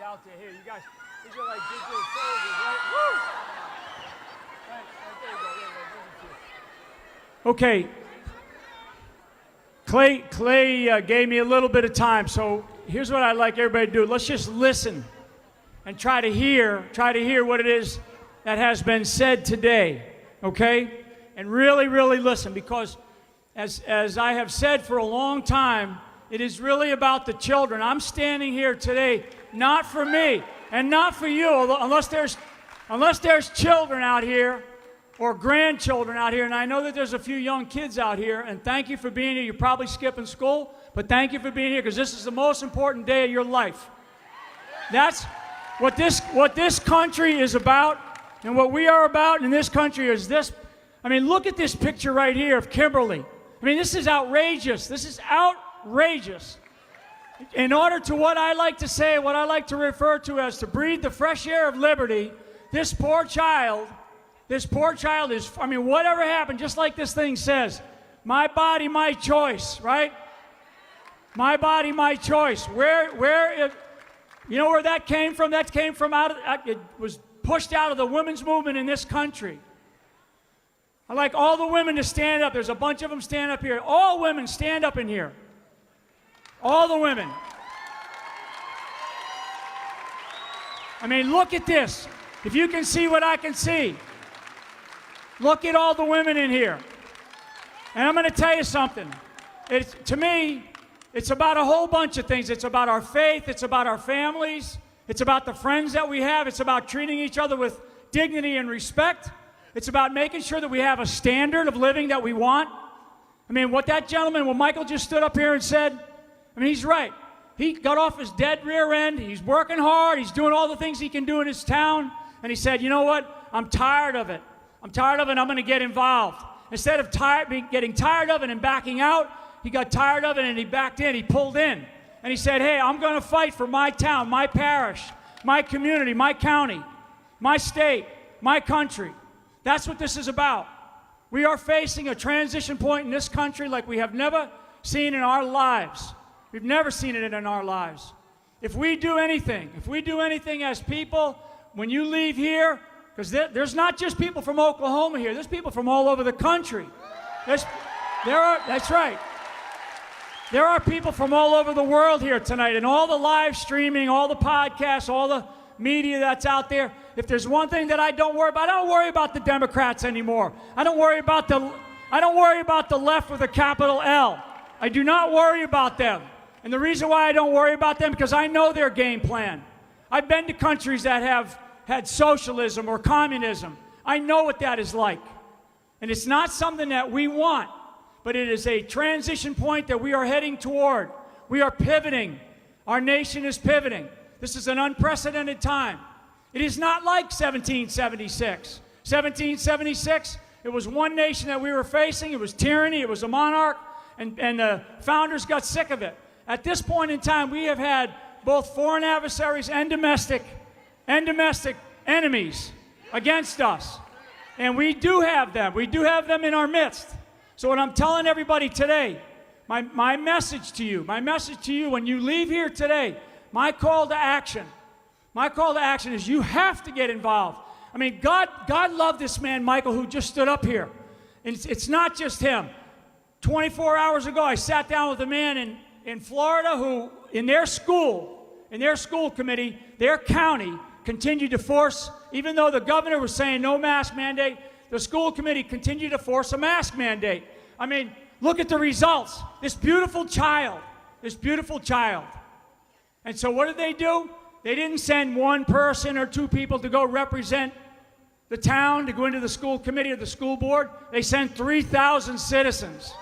out there. Here, you guys, these are like digital soldiers, right? Woo! Right, there you go. Okay. Clay gave me a little bit of time, so here's what I'd like everybody to do. Let's just listen and try to hear what it is that has been said today, okay? And really, really listen, because as I have said for a long time, it is really about the children. I'm standing here today not for me and not for you, unless there's children out here or grandchildren out here, and I know that there's a few young kids out here, and thank you for being here. You're probably skipping school, but thank you for being here, because this is the most important day of your life. That's what this country is about, and what we are about in this country is this. I mean, look at this picture right here of Kimberly. I mean, this is outrageous. This is outrageous. In order to what I like to say, what I like to refer to as to breathe the fresh air of liberty, this poor child is, I mean, whatever happened, just like this thing says, my body, my choice, right? My body, my choice. You know where that came from? That came from it was pushed out of the women's movement in this country. I'd like all the women to stand up. There's a bunch of them stand up here. All women, stand up in here. All the women. I mean, look at this. If you can see what I can see. Look at all the women in here. And I'm going to tell you something. To me, it's about a whole bunch of things. It's about our faith. It's about our families. It's about the friends that we have. It's about treating each other with dignity and respect. It's about making sure that we have a standard of living that we want. I mean, what Michael just stood up here and said, I mean, he's right. He got off his dead rear end. He's working hard. He's doing all the things he can do in his town. And he said, you know what? I'm tired of it. I'm tired of it, and I'm going to get involved. Instead of getting tired of it and backing out, he got tired of it and he backed in. He pulled in. And he said, hey, I'm going to fight for my town, my parish, my community, my county, my state, my country. That's what this is about. We are facing a transition point in this country like we have never seen in our lives. We've never seen it in our lives. If we do anything as people, when you leave here, because there's not just people from Oklahoma here. There's people from all over the country. That's right. There are people from all over the world here tonight, and all the live streaming, all the podcasts, all the media that's out there. If there's one thing that I don't worry about the Democrats anymore. I don't worry about the left with a capital L. I do not worry about them. And the reason why I don't worry about them, because I know their game plan. I've been to countries that have had socialism or communism. I know what that is like. And it's not something that we want, but it is a transition point that we are heading toward. We are pivoting. Our nation is pivoting. This is an unprecedented time. It is not like 1776. 1776, it was one nation that we were facing. It was tyranny. It was a monarch, and the founders got sick of it. At this point in time, we have had both foreign adversaries and domestic enemies against us. And we do have them. We do have them in our midst. So what I'm telling everybody today, my message to you when you leave here today, my call to action is you have to get involved. I mean, God loved this man, Michael, who just stood up here. And it's not just him. 24 hours ago, I sat down with a man in Florida who, in their school committee, their county, continued to force, even though the governor was saying no mask mandate, the school committee continued to force a mask mandate. I mean, look at the results. This beautiful child. And so what did they do? They didn't send one person or two people to go represent the town, to go into the school committee or the school board. They sent 3,000 citizens.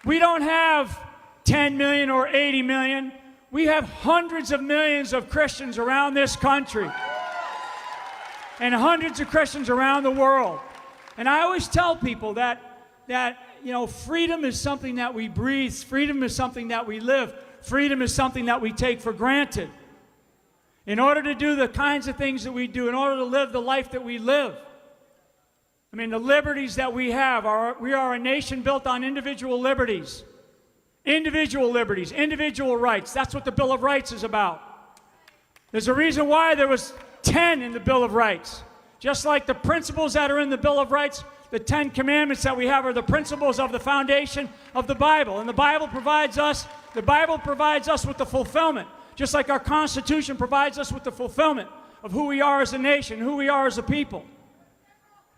We don't have 10 million or 80 million. We have hundreds of millions of Christians around this country and hundreds of Christians around the world. And I always tell people that freedom is something that we breathe. Freedom is something that we live. Freedom is something that we take for granted. In order to do the kinds of things that we do, in order to live the life that we live. I mean, the liberties that we have we are a nation built on individual liberties. Individual liberties, individual rights. That's what the Bill of Rights is about. There's a reason why there was 10 in the Bill of Rights. Just like the principles that are in the Bill of Rights, the 10 commandments that we have are the principles of the foundation of the Bible. And the Bible provides us with the fulfillment, just like our Constitution provides us with the fulfillment of who we are as a nation, who we are as a people.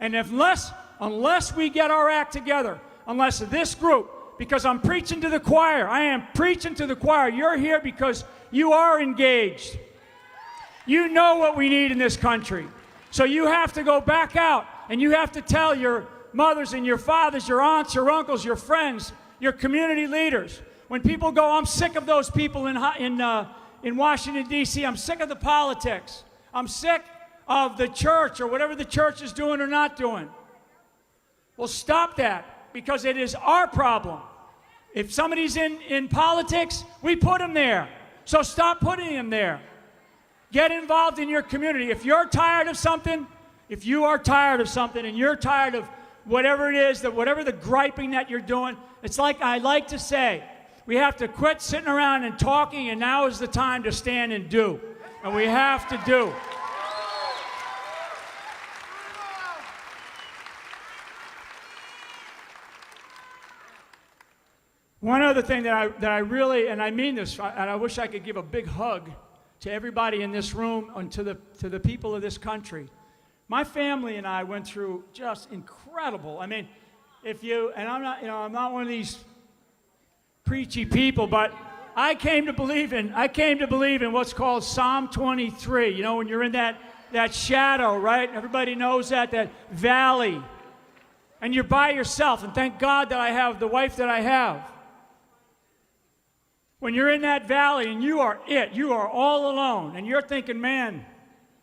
And unless we get our act together, unless this group, because I'm preaching to the choir, I am preaching to the choir. You're here because you are engaged. You know what we need in this country. So you have to go back out and you have to tell your mothers and your fathers, your aunts, your uncles, your friends, your community leaders. When people go, I'm sick of those people in Washington, D.C. I'm sick of the politics. I'm sick of the church or whatever the church is doing or not doing. Well, stop that, because it is our problem. If somebody's in politics, we put them there. So stop putting them there. Get involved in your community. If you're tired of something, if you are tired of something and you're tired of whatever it is, whatever the griping that you're doing, it's like I like to say, we have to quit sitting around and talking, and now is the time to stand and do. And we have to do. One other thing that I really, and I mean this, and I wish I could give a big hug to everybody in this room and to the people of this country. My family and I went through just incredible. I mean, and I'm not one of these preachy people, but I came to believe in what's called Psalm 23. You know, when you're in that shadow, right? Everybody knows that valley. And you're by yourself, and thank God that I have the wife that I have. When you're in that valley and you are all alone, and you're thinking, man,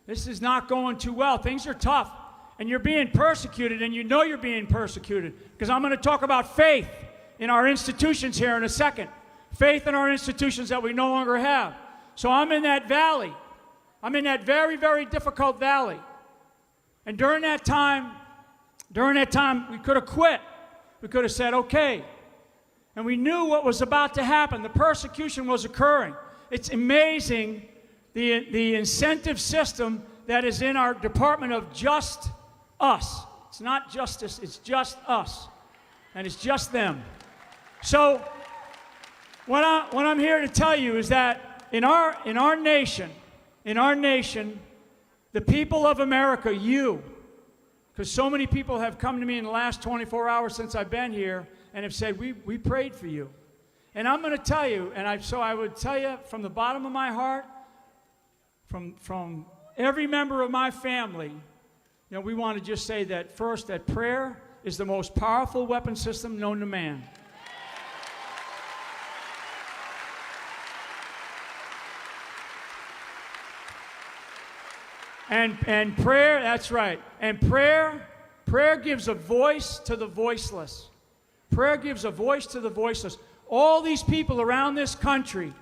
this is not going too well. Things are tough, and you're being persecuted, and you know you're being persecuted, because I'm going to talk about faith in our institutions here in a second. Faith in our institutions that we no longer have. So I'm in that valley. I'm in that very, very difficult valley. And during that time, we could have quit. We could have said, okay. And we knew what was about to happen. The persecution was occurring. It's amazing the incentive system that is in our Department of Just Us. It's not justice, it's just us. And it's just them. So what I'm here to tell you is that in our nation, the people of America, because so many people have come to me in the last 24 hours since I've been here and have said, we prayed for you. And I'm going to tell you, so I would tell you from the bottom of my heart, from every member of my family, we want to just say that first, that prayer is the most powerful weapon system known to man. And prayer, that's right. And prayer gives a voice to the voiceless. Prayer gives a voice to the voiceless. All these people around this country,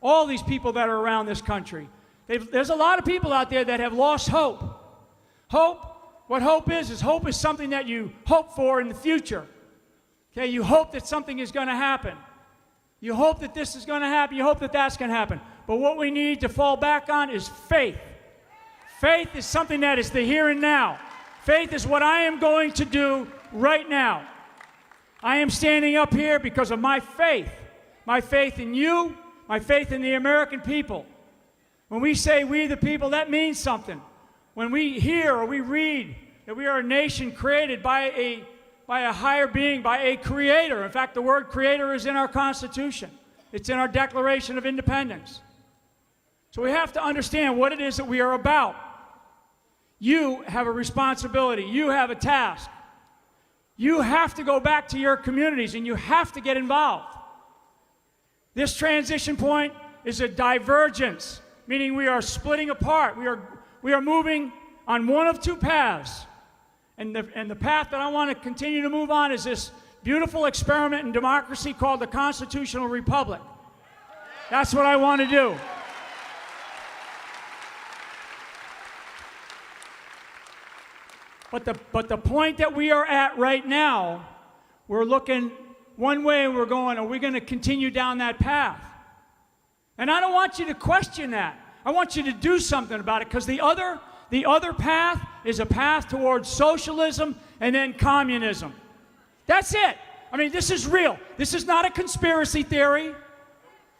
all these people that are around this country, there's a lot of people out there that have lost hope. What hope is something that you hope for in the future. Okay, you hope that something is going to happen. You hope that this is going to happen. You hope that that's going to happen. But what we need to fall back on is faith. Faith is something that is the here and now. Faith is what I am going to do right now. I am standing up here because of my faith in you, my faith in the American people. When we say we the people, that means something. When we hear or we read that we are a nation created by a higher being, by a creator. In fact, the word creator is in our Constitution. It's in our Declaration of Independence. So we have to understand what it is that we are about. You have a responsibility. You have a task. You have to go back to your communities and you have to get involved. This transition point is a divergence, meaning we are splitting apart. We are moving on one of two paths. And the path that I want to continue to move on is this beautiful experiment in democracy called the Constitutional Republic. That's what I want to do. But the point that we are at right now, we're looking one way and we're going, are we going to continue down that path? And I don't want you to question that. I want you to do something about it, because the other path is a path towards socialism and then communism. That's it. I mean, this is real. This is not a conspiracy theory.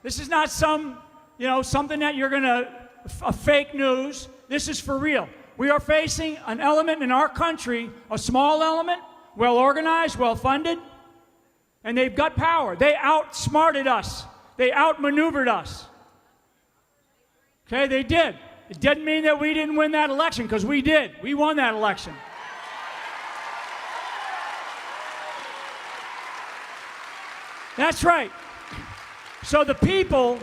This is not something that you're going to, a fake news. This is for real. We are facing an element in our country, a small element, well organized, well funded, and they've got power. They outsmarted us. They outmaneuvered us. Okay, they did. It didn't mean that we didn't win that election, because we did. We won that election. That's right. So the people,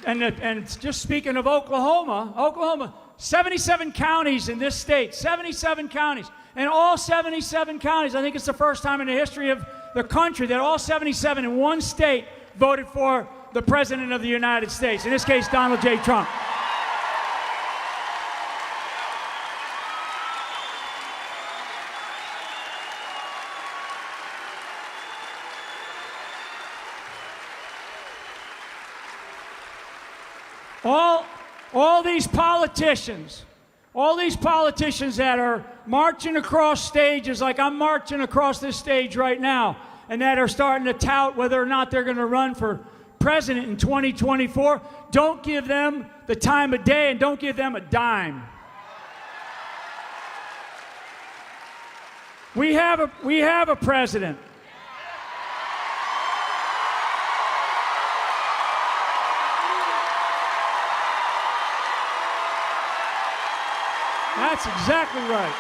and just speaking of Oklahoma, 77 counties in this state, 77 counties. And all 77 counties, I think it's the first time in the history of the country that all 77 in one state voted for the President of the United States, in this case, Donald J. Trump. All these politicians that are marching across stages like I'm marching across this stage right now, and that are starting to tout whether or not they're going to run for president in 2024, don't give them the time of day and don't give them a dime. We have a president. That's exactly right.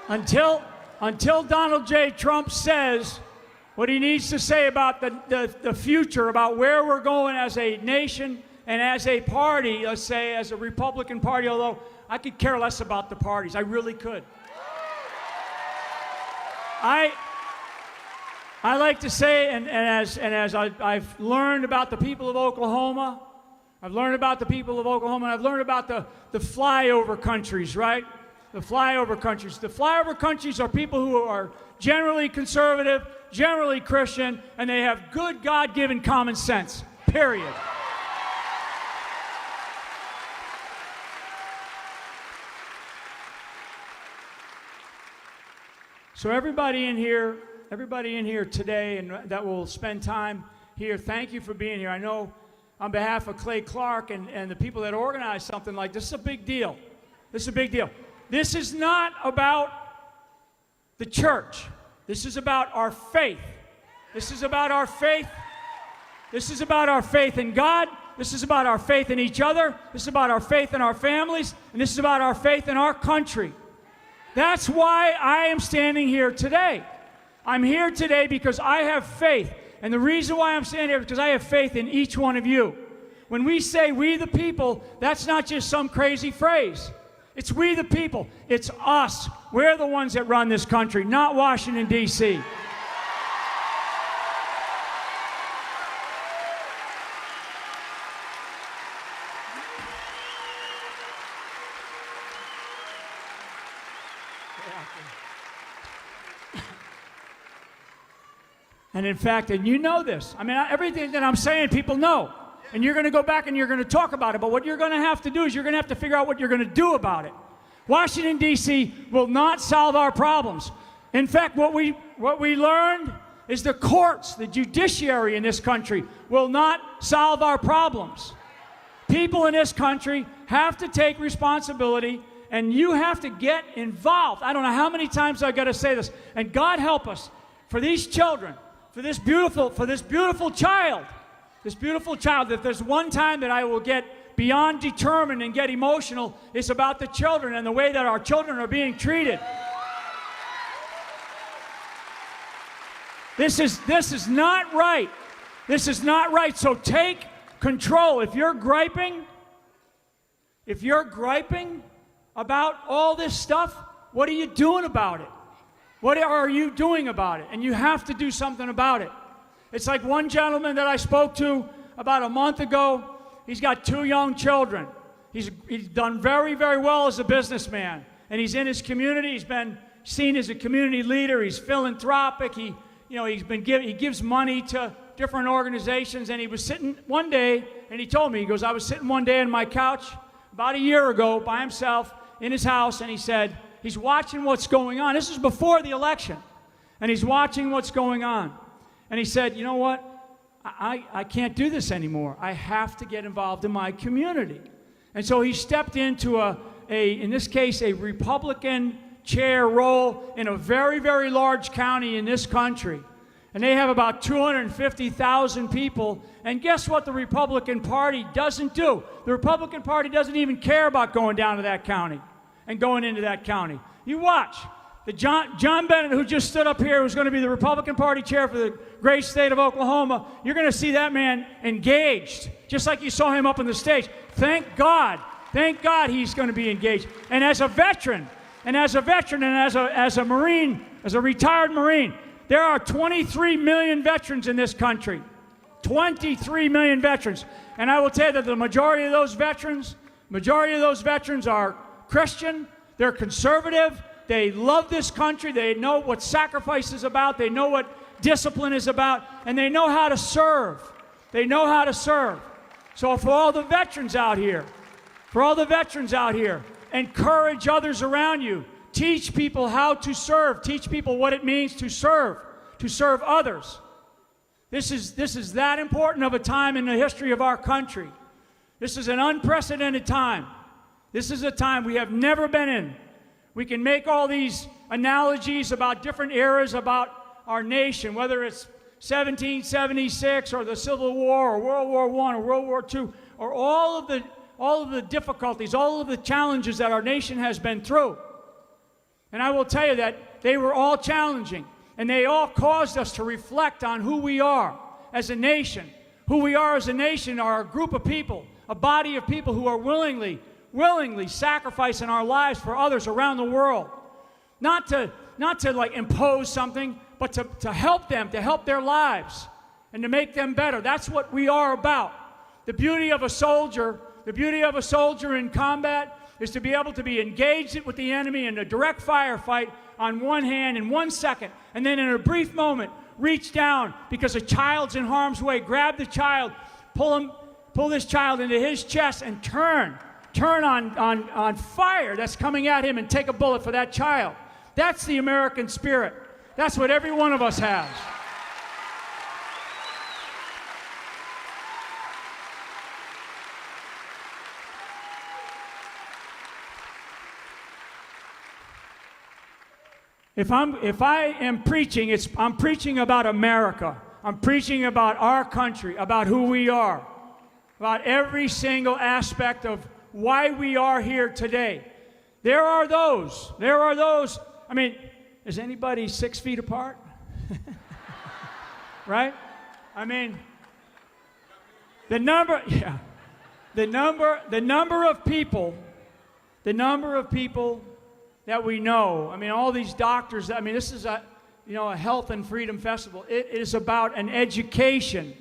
Until Donald J. Trump says what he needs to say about the future, about where we're going as a nation and as a party, let's say as a Republican Party, although I could care less about the parties. I really could. I like to say, and as I've learned about the people of Oklahoma, and I've learned about the flyover countries, right? The flyover countries. The flyover countries are people who are generally conservative, generally Christian, and they have good God-given common sense, period. So everybody in here today and that will spend time here, thank you for being here. I know on behalf of Clay Clark and the people that organize something like this, is a big deal. This is a big deal. This is not about the church. This is about our faith. This is about our faith. This is about our faith in God. This is about our faith in each other. This is about our faith in our families. And this is about our faith in our country. That's why I am standing here today. I'm here today because I have faith. And the reason why I'm standing here is because I have faith in each one of you. When we say we the people, that's not just some crazy phrase. It's we the people. It's us. We're the ones that run this country, not Washington, D.C. And in fact, and you know this, I mean, everything that I'm saying, people know. And you're going to go back and you're going to talk about it. But what you're going to have to do is you're going to have to figure out what you're going to do about it. Washington, D.C. will not solve our problems. In fact, what we learned is the courts, the judiciary in this country will not solve our problems. People in this country have to take responsibility, and you have to get involved. I don't know how many times I've got to say this. And God help us for these children. for this beautiful child, that there's one time that I will get beyond determined and get emotional, it's about the children and the way that our children are being treated. This is not right. This is not right. So take control. If you're griping about all this stuff, what are you doing about it? What are you doing about it? And you have to do something about it. It's like one gentleman that I spoke to about a month ago. He's got 2 young children. He's done very, very well as a businessman. And he's in his community. He's been seen as a community leader. He's philanthropic. He gives money to different organizations. And he was sitting one day, and he told me, he goes, I was sitting one day on my couch about a year ago by himself in his house, and he said, he's watching what's going on. This is before the election. And he's watching what's going on. And he said, you know what? I can't do this anymore. I have to get involved in my community. And so he stepped into in this case, a Republican chair role in a very, very large county in this country. And they have about 250,000 people. And guess what the Republican Party doesn't do? The Republican Party doesn't even care about going down to that county and going into that county. You watch. The John Bennett, who just stood up here, who's going to be the Republican Party chair for the great state of Oklahoma, you're going to see that man engaged, just like you saw him up on the stage. Thank God he's going to be engaged. And as a veteran, and as a Marine, as a retired Marine, there are 23 million veterans in this country. 23 million veterans. And I will tell you that the majority of those veterans are Christian, they're conservative, they love this country, they know what sacrifice is about, they know what discipline is about, and they know how to serve. They know how to serve. So for all the veterans out here, encourage others around you. Teach people how to serve. Teach people what it means to serve others. This is that important of a time in the history of our country. This is an unprecedented time. This is a time we have never been in. We can make all these analogies about different eras about our nation, whether it's 1776 or the Civil War or World War I or World War II, or all of the difficulties, all of the challenges that our nation has been through. And I will tell you that they were all challenging, and they all caused us to reflect on who we are as a nation. Who we are as a nation are a group of people, a body of people who are willingly sacrificing our lives for others around the world. Not to like impose something, but to help them, to help their lives, and to make them better. That's what we are about. The beauty of a soldier in combat is to be able to be engaged with the enemy in a direct firefight on one hand in 1 second, and then in a brief moment reach down because a child's in harm's way, grab the child, pull this child into his chest and turn on fire that's coming at him and take a bullet for that child. That's the American spirit. That's what every one of us has. If I am preaching, I'm preaching about America. I'm preaching about our country, about who we are, about every single aspect of why we are here today. There are those, I mean, is anybody 6 feet apart? Right? I mean, the number of people that we know, I mean, all these doctors, I mean, this is a health and freedom festival. It is about an education.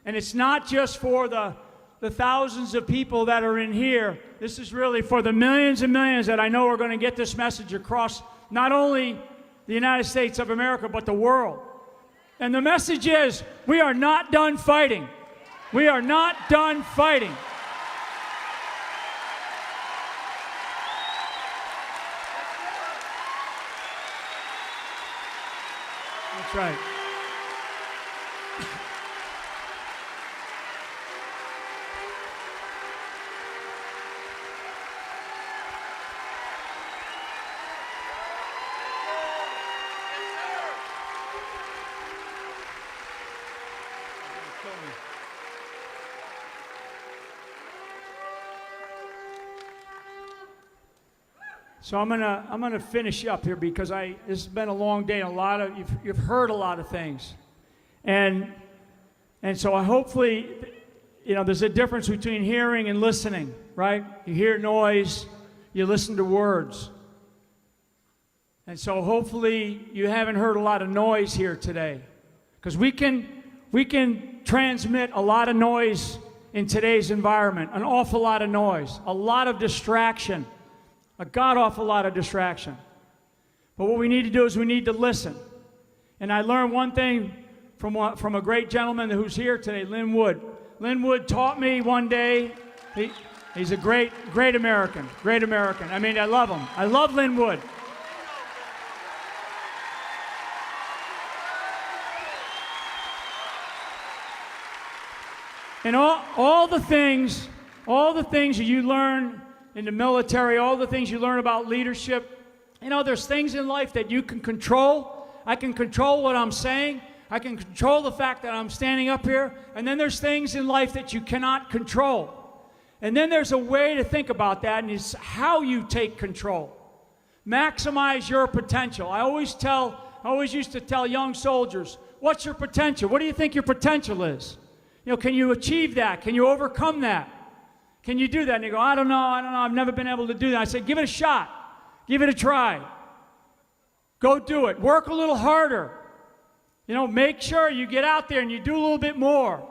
And it's not just for the thousands of people that are in here. This is really for the millions and millions that I know are going to get this message across not only the United States of America, but the world. And the message is, we are not done fighting. We are not done fighting. That's right. So I'm gonna finish up here because this has been a long day and you've heard a lot of things, and so hopefully, there's a difference between hearing and listening, right? You hear noise, you listen to words, and so hopefully you haven't heard a lot of noise here today, because we can transmit a lot of noise in today's environment, an awful lot of noise, a lot of distraction. A god-awful lot of distraction. But what we need to do is we need to listen. And I learned one thing from a great gentleman who's here today, Lynn Wood. Lynn Wood taught me one day, he's a great American, great American. I mean, I love him. I love Lynn Wood. And all the things that you learn in the military, all the things you learn about leadership, there's things in life that you can control. I can control what I'm saying. I can control the fact that I'm standing up here. And then there's things in life that you cannot control. And then there's a way to think about that, and it's how you take control. Maximize your potential. I always used to tell young soldiers, what's your potential? What do you think your potential is? Can you achieve that? Can you overcome that? Can you do that? And they go, I don't know, I've never been able to do that. I said, give it a shot. Give it a try. Go do it. Work a little harder. Make sure you get out there and you do a little bit more.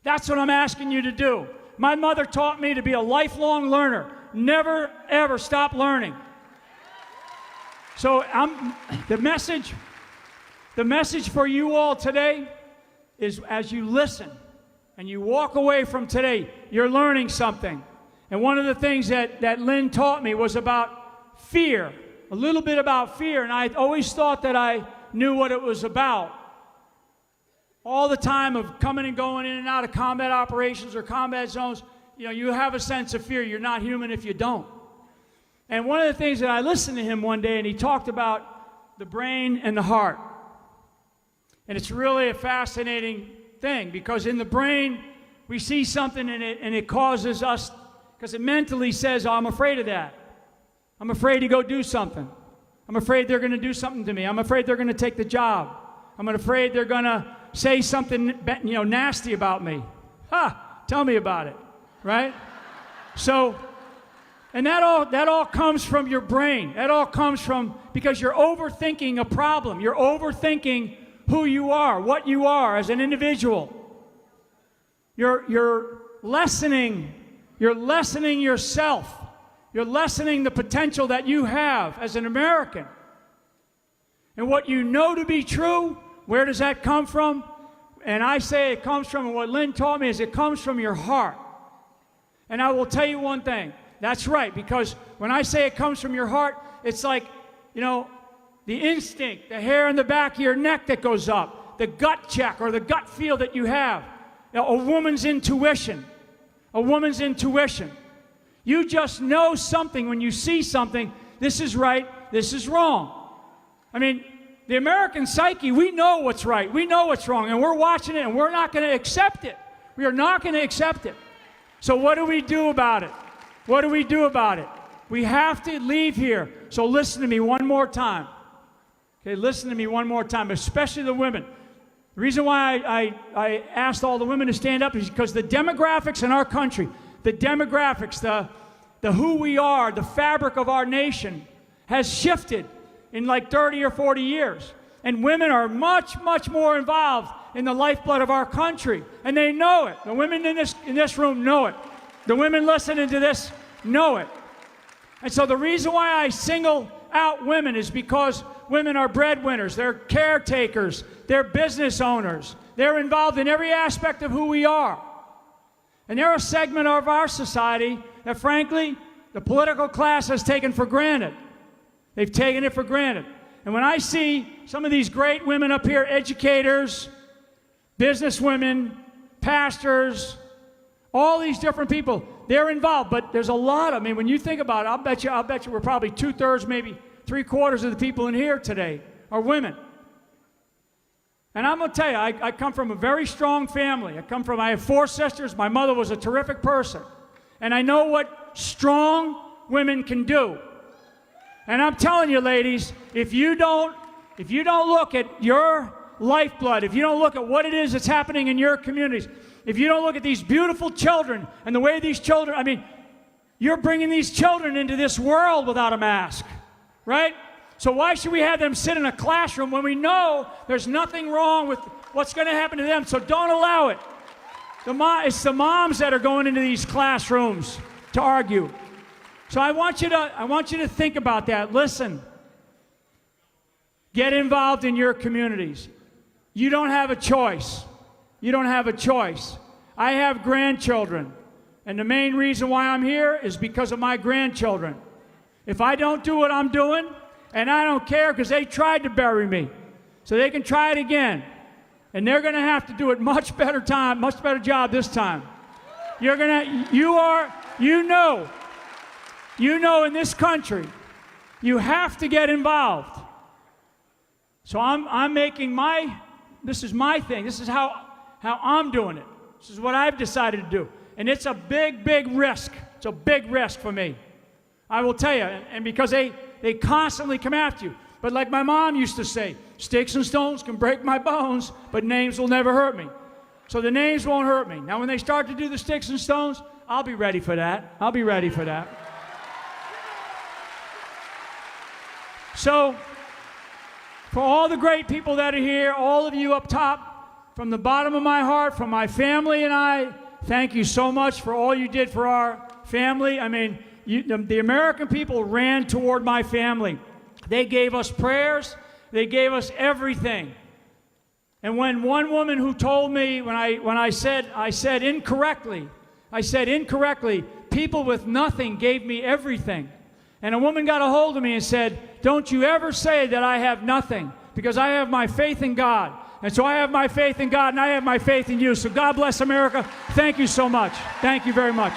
That's what I'm asking you to do. My mother taught me to be a lifelong learner. Never, ever stop learning. So the message for you all today is, as you listen, and you walk away from today, you're learning something. And one of the things that Lynn taught me was about fear, a little bit about fear, and I always thought that I knew what it was about. All the time of coming and going in and out of combat operations or combat zones, you have a sense of fear. You're not human if you don't. And one of the things that I listened to him one day, and he talked about the brain and the heart. And it's really a fascinating thing, because in the brain we see something in it and it causes us, because it mentally says, oh, I'm afraid of that. I'm afraid to go do something. I'm afraid they're going to do something to me. I'm afraid they're going to take the job. I'm afraid they're going to say something nasty about me. Tell me about it, right? So, and that all comes from your brain. That all comes from, because you're overthinking a problem. You're overthinking who you are, what you are as an individual. You're lessening yourself. You're lessening the potential that you have as an American. And what you know to be true, where does that come from? And I say it comes from, and what Lynn taught me is it comes from your heart. And I will tell you one thing, that's right, because when I say it comes from your heart, it's like, the instinct, the hair in the back of your neck that goes up, the gut check or the gut feel that you have, a woman's intuition, You just know something when you see something, this is right, this is wrong. I mean, the American psyche, we know what's right, we know what's wrong, and we're watching it and we're not going to accept it. We are not going to accept it. So what do we do about it? What do we do about it? We have to leave here. So listen to me one more time. Okay, listen to me one more time, especially the women. The reason why I asked all the women to stand up is because the demographics in our country, the demographics, the who we are, the fabric of our nation has shifted in like 30 or 40 years. And women are much, much more involved in the lifeblood of our country. And they know it. The women in this room know it. The women listening to this know it. And so the reason why I single out women is because women are breadwinners, they're caretakers, they're business owners, they're involved in every aspect of who we are. And they're a segment of our society that, frankly, the political class has taken for granted. They've taken it for granted. And when I see some of these great women up here, educators, businesswomen, pastors, all these different people, they're involved, but there's a lot of, when you think about it, I'll bet you we're probably 2/3, maybe 3/4 of the people in here today are women. And I'm going to tell you, I come from a very strong family. I have 4 sisters. My mother was a terrific person. And I know what strong women can do. And I'm telling you, ladies, if you don't look at your lifeblood, if you don't look at what it is that's happening in your communities, if you don't look at these beautiful children and the way these children, I mean, you're bringing these children into this world without a mask, right? So why should we have them sit in a classroom when we know there's nothing wrong with what's going to happen to them? So don't allow it. It's the moms that are going into these classrooms to argue. So I want you to think about that. Listen, get involved in your communities. You don't have a choice. You don't have a choice. I have grandchildren, and the main reason why I'm here is because of my grandchildren. If I don't do what I'm doing, and I don't care because they tried to bury me, so they can try it again, and they're going to have to do it much better job this time. You know in this country, you have to get involved. So I'm making this is my thing. This is how I'm doing it. This is what I've decided to do. And it's a big, big risk. It's a big risk for me. I will tell you. And because they constantly come after you. But like my mom used to say, sticks and stones can break my bones, but names will never hurt me. So the names won't hurt me. Now when they start to do the sticks and stones, I'll be ready for that. I'll be ready for that. So, for all the great people that are here, all of you up top, from the bottom of my heart, from my family and I, thank you so much for all you did for our family. I mean, the American people ran toward my family. They gave us prayers. They gave us everything. And when one woman who told me, when I said incorrectly, people with nothing gave me everything. And a woman got a hold of me and said, don't you ever say that I have nothing, because I have my faith in God. And so I have my faith in God, and I have my faith in you. So God bless America. Thank you so much. Thank you very much.